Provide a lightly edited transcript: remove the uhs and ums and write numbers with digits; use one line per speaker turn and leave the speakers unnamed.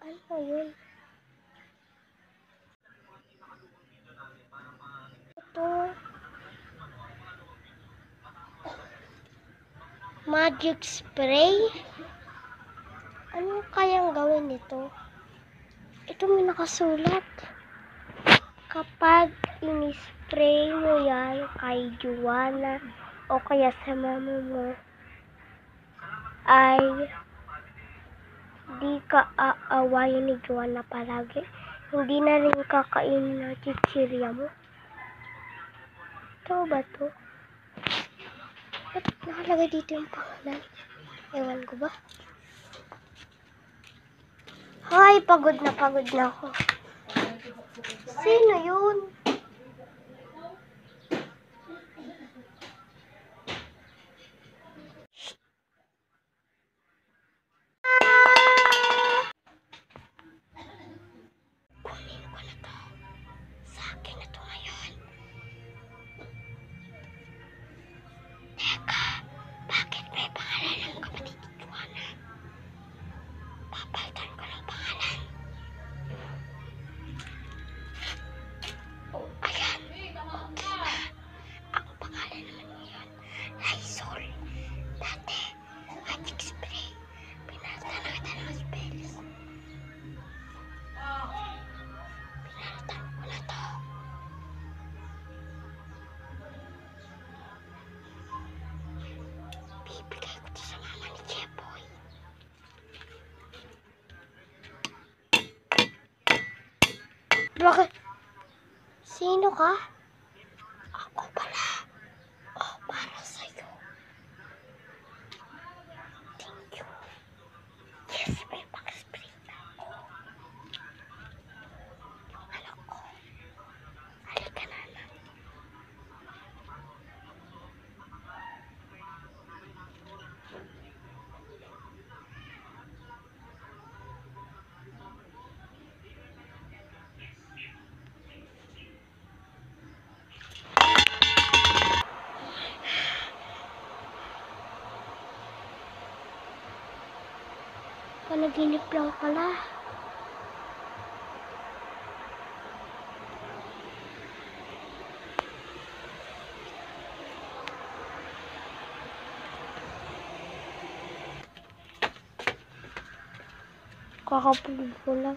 Ano yun? Ito. Magic spray? Ano kayang gawin nito? Ito may nakasulat. Kapag in-spray mo yan kay Juana o kaya sa mama mo, ay di ka aawayin ni Juana palagi. Hindi na rin kakainin na chichirya mo. Ito ba to? Ba't nakalagay dito yung pangalan? Ewan ko ba? Hay, pagod na ako. Sino yun? Kunin ko na to. Sa akin na to ngayon. Teka, bakit may pangalan ng kapatid ni Juana? Papalitan ko ng pangalan. Oh, ayan. Okay na. Ang pangalan naman ngayon, Lysol. Dati, magic spray. Pinalitan na kita ng spells. Pinalitan ko na to. Bibigay ko to sa mama ni Jeboy. Bakit? Sino ka? Ako pala. Oh, para sa'yo. Thank you. Yes, may pang-spray na ako. Yung anak ko. Halika na na. Panaginip lang pala. Kakapulog ko lang.